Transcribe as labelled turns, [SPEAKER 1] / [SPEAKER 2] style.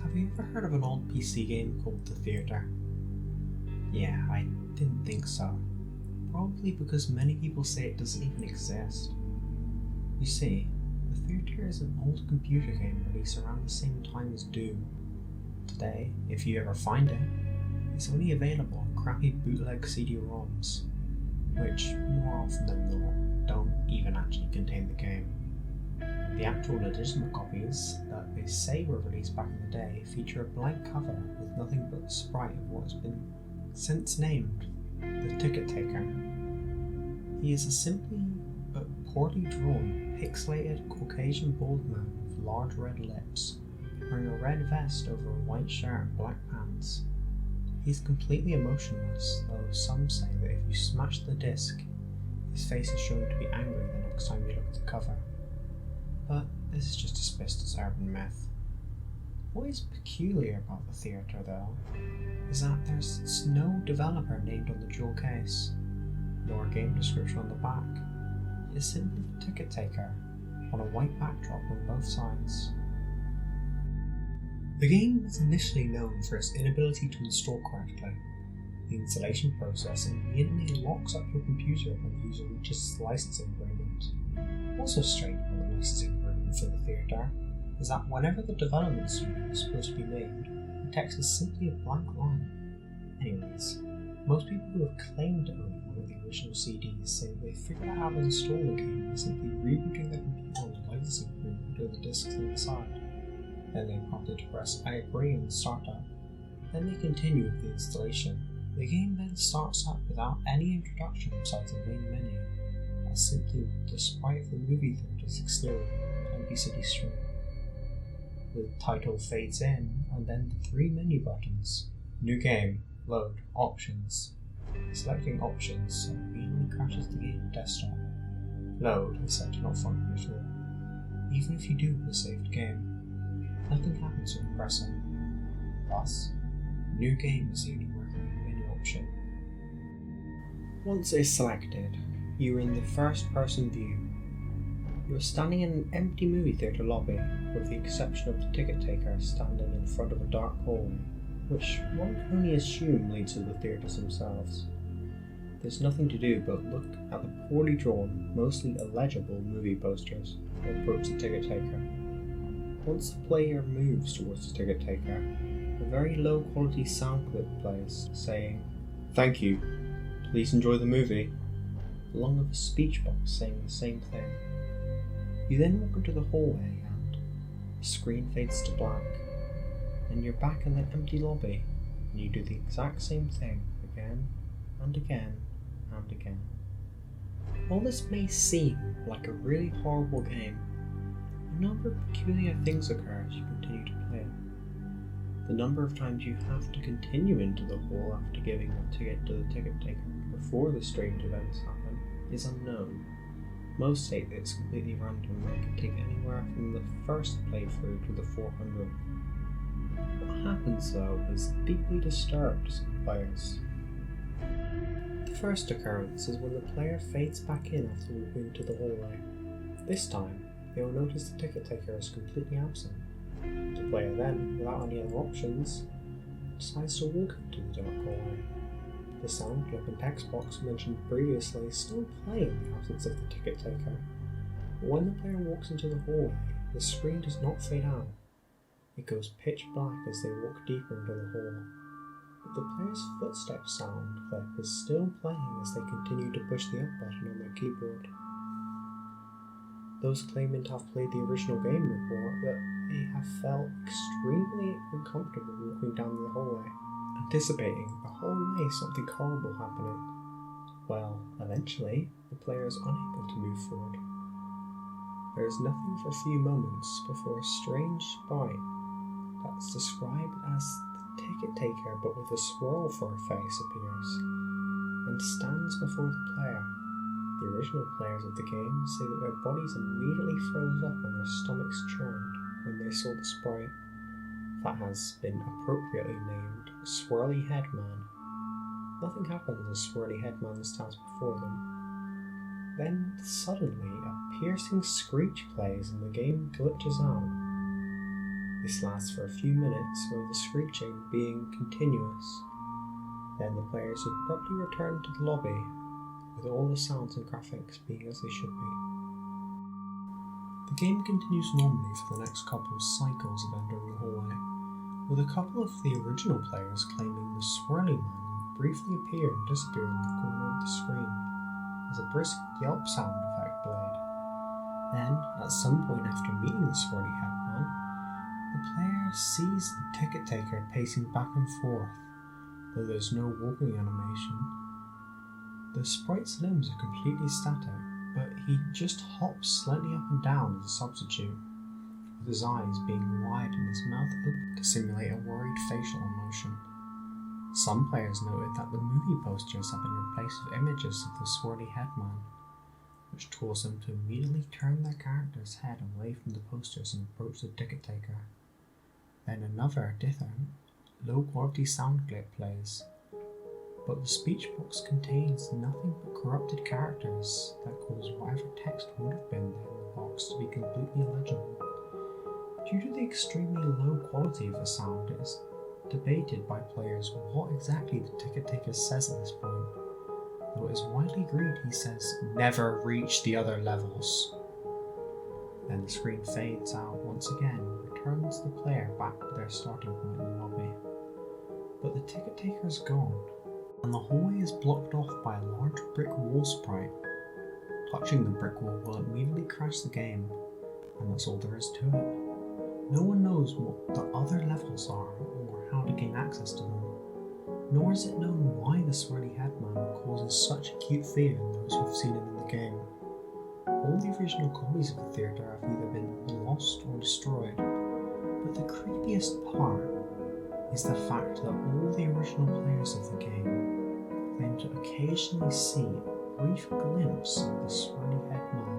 [SPEAKER 1] Have you ever heard of an old PC game called The Theatre? Yeah, I didn't think so. Probably because many people say it doesn't even exist. You see, The Theatre is an old computer game released around the same time as Doom. Today, if you ever find it, it's only available on crappy bootleg CD-ROMs, which, more often than not, don't even actually contain the game. The actual legitimate copies that they say were released back in the day feature a blank cover with nothing but the sprite of what has been since named the Ticket Taker. He is a simply but poorly drawn, pixelated Caucasian bald man with large red lips, wearing a red vest over a white shirt and black pants. He is completely emotionless, though some say that if you smash the disc, his face is shown to be angry the next time you look at the cover. But this is just dismissed as urban myth. What is peculiar about the theatre, though, is that there's no developer named on the jewel case, nor a game description on the back. It is simply the Ticket Taker on a white backdrop on both sides. The game was initially known for its inability to install correctly. The installation process immediately locks up your computer when the user reaches its licensing agreement. Also strange about the licensing agreement for the theatre is that whenever the development studio is supposed to be named, the text is simply a blank line. Anyways, most people who have claimed to own one of the original CDs say they figured out how to install the game by simply rebooting their computer on the licensing agreement or the discs inside. Then they prompted to press I agree and start up. Then they continue with the installation. The game then starts up without any introduction besides the main menu, as simply the sprite of the movie theatre's exterior on empty city street. The title fades in, and then the three menu buttons: New Game, Load, Options. Selecting Options immediately crashes the game desktop. Load is set to not function at all, even if you do have a saved game. Nothing happens when pressing. Thus, New Game is the only working menu option. Once it's selected, you are in the first person view. You are standing in an empty movie theatre lobby, with the exception of the ticket taker standing in front of a dark hallway, which one can only assume leads to the theatres themselves. There's nothing to do but look at the poorly drawn, mostly illegible movie posters and approach the ticket taker. Once the player moves towards the ticket taker, a very low quality sound clip plays, saying, "Thank you, please enjoy the movie," along with a speech box saying the same thing. You then walk into the hallway and the screen fades to black, and you're back in the empty lobby, and you do the exact same thing again and again and again. While this may seem like a really horrible game, a number of peculiar things occur as you continue to play it. The number of times you have to continue into the hall after giving a ticket to the ticket taker before the strange events happen is unknown. Most state that it's completely random and can take anywhere from the first playthrough to the 400th. What happens though has deeply disturbed some players. The first occurrence is when the player fades back in after moving into the hallway. This time, they will notice the ticket taker is completely absent. The player then, without any other options, decides to walk into the dark hallway. The sound clip and text box mentioned previously still play in the absence of the ticket taker, but when the player walks into the hallway, the screen does not fade out. It goes pitch black as they walk deeper into the hall, but the player's footsteps sound clip is still playing as they continue to push the up button on their keyboard. Those claiming to have played the original game report that they have felt extremely uncomfortable walking down the hallway, anticipating the whole way something horrible happening. Well, eventually, the player is unable to move forward. There is nothing for a few moments before a strange sprite that's described as the ticket taker but with a swirl for a face appears, and stands before the player. The original players of the game say that their bodies immediately froze up and their stomachs churned when they saw the sprite. That has been appropriately named Swirly Head Man. Nothing happens as Swirly Head Man stands before them. Then suddenly a piercing screech plays and the game glitches out. This lasts for a few minutes, with the screeching being continuous. Then the players abruptly return to the lobby, with all the sounds and graphics being as they should be. The game continues normally for the next couple of cycles of entering the hallway, with a couple of the original players claiming the swirly man would briefly appear and disappear in the corner of the screen, as a brisk yelp sound effect played. Then, at some point after meeting the swirly head man, the player sees the ticket taker pacing back and forth, though there's no walking animation. The sprite's limbs are completely static, but he just hops slightly up and down as a substitute, with his eyes being wide and his mouth open to simulate a worried facial emotion. Some players noted that the movie posters have been replaced with images of the swirly headman, which caused them to immediately turn their character's head away from the posters and approach the ticket taker. Then another different, low-quality sound clip plays, but the speech box contains nothing but corrupted characters that cause whatever text would have been there in the box to be completely illegible. Due to the extremely low quality of the sound, it is debated by players what exactly the ticket taker says at this point, though it is widely agreed he says, "Never reach the other levels." Then the screen fades out once again and returns the player back to their starting point in the lobby. But the ticket taker is gone, and the hallway is blocked off by a large brick wall sprite. Touching the brick wall will immediately crash the game, and that's all there is to it. No one knows what the other levels are or how to gain access to them, nor is it known why the swirly headman causes such acute fear in those who have seen him in the game. All the original copies of the theatre have either been lost or destroyed, but the creepiest part is the fact that all the original players of the game claim to occasionally see a brief glimpse of the swirly headman